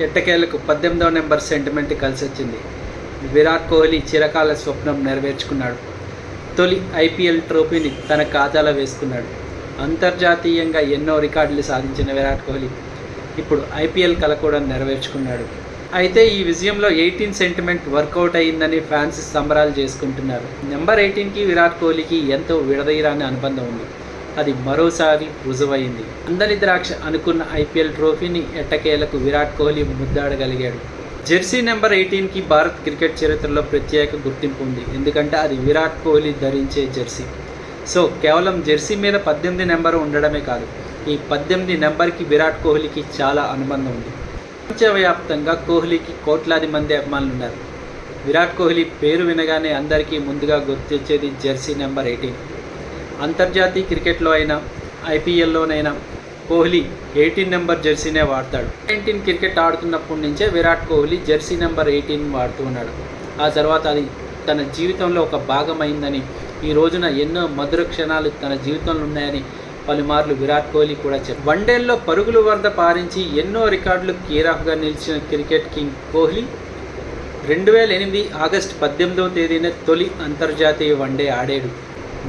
ఎట్టకేలకు 18వ number sentiment కలిసి వచ్చింది. విరాట్ కోహ్లీ చిరకాల స్వప్నం నెరవేర్చుకున్నాడు. తొలి ఐపీఎల్ ట్రోఫీని తన ఖాతాలో వేసుకున్నాడు. అంతర్జాతీయంగా ఎన్నో రికార్డులు సాధించిన విరాట్ కోహ్లీ ఇప్పుడు ఐపీఎల్ కల కూడా నెరవేర్చుకున్నాడు. అయితే ఈ విజయంలో 18 సెంటిమెంట్ వర్కౌట్ అయిందని ఫ్యాన్స్ సంబరాలు చేసుకుంటున్నారు. నెంబర్ 18కి విరాట్ కోహ్లీకి ఎంతో విడదీయరాని అనుబంధం ఉంది. అది మరోసారి రుజువైంది. అందని ద్రాక్ష అనుకున్న ఐపీఎల్ ట్రోఫీని ఎట్టకేలకు విరాట్ కోహ్లీ ముద్దాడగలిగాడు. జెర్సీ నెంబర్ 18కి భారత్ క్రికెట్ చరిత్రలో ప్రత్యేక గుర్తింపు ఉంది. ఎందుకంటే అది విరాట్ కోహ్లీ ధరించే జెర్సీ. సో కేవలం జెర్సీ మీద 18 నెంబర్ ఉండడమే కాదు, ఈ 18 నెంబర్కి విరాట్ కోహ్లీకి చాలా అనుబంధం ఉంది. ప్రపంచవ్యాప్తంగా కోహ్లీకి కోట్లాది మంది అభిమానులు ఉన్నారు. విరాట్ కోహ్లీ పేరు వినగానే అందరికీ ముందుగా గుర్తొచ్చేది జెర్సీ నెంబర్ 18. అంతర్జాతీయ క్రికెట్లో అయినా ఐపీఎల్లోనైనా కోహ్లీ 18 నెంబర్ జెర్సీనే వాడతాడు. 19 క్రికెట్ ఆడుతున్నప్పటి నుంచే విరాట్ కోహ్లీ జెర్సీ నెంబర్ 18 వాడుతూ ఉన్నాడు. ఆ తర్వాత అది తన జీవితంలో ఒక భాగమైందని, ఈ రోజున ఎన్నో మధుర క్షణాలు తన జీవితంలో ఉన్నాయని పలుమార్లు విరాట్ కోహ్లీ కూడా చెప్పారు. వన్డేల్లో పరుగుల వరద పారించి ఎన్నో రికార్డులు కేరాఫ్గా నిలిచిన క్రికెట్ కింగ్ కోహ్లీ 2008 ఆగస్టు 18వ తేదీన తొలి అంతర్జాతీయ వన్డే ఆడాడు.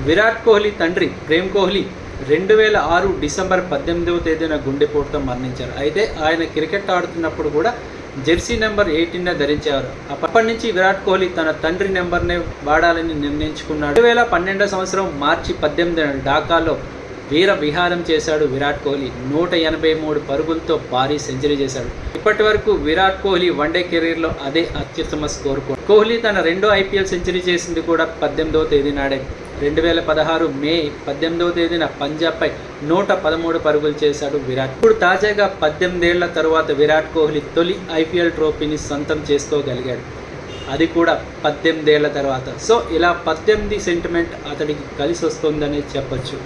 విరాట్ కోహ్లీ తండ్రి ప్రేమ్ కోహ్లీ 2006 డిసెంబర్ 18వ తేదీన గుండెపోటుతో మరణించారు. అయితే ఆయన క్రికెట్ ఆడుతున్నప్పుడు కూడా జెర్సీ నెంబర్ 18నే ధరించేవారు. అప్పటి నుంచి విరాట్ కోహ్లీ తన తండ్రి నెంబర్నే వాడాలని నిర్ణయించుకున్నాడు. 2012 సంవత్సరం మార్చి 18న ఢాకాలో వీర విహారం చేశాడు విరాట్ కోహ్లీ. 183 పరుగులతో భారీ సెంచరీ చేశాడు. ఇప్పటి వరకు విరాట్ కోహ్లీ వన్డే కెరీర్లో అదే అత్యుత్తమ స్కోర్. కోహ్లీ తన రెండో ఐపీఎల్ సెంచరీ చేసింది కూడా 18వ తేదీ నాడే. 2016 మే 18వ తేదీన పంజాబ్పై 113 పరుగులు చేశాడు విరాట్. ఇప్పుడు తాజాగా 18 ఏళ్ల తరువాత విరాట్ కోహ్లీ తొలి ఐపీఎల్ ట్రోఫీని సొంతం చేసుకోగలిగాడు. అది కూడా 18 ఏళ్ల తర్వాత. సో ఇలా 18 సెంటిమెంట్ అతడికి కలిసి వస్తుందనే చెప్పొచ్చు.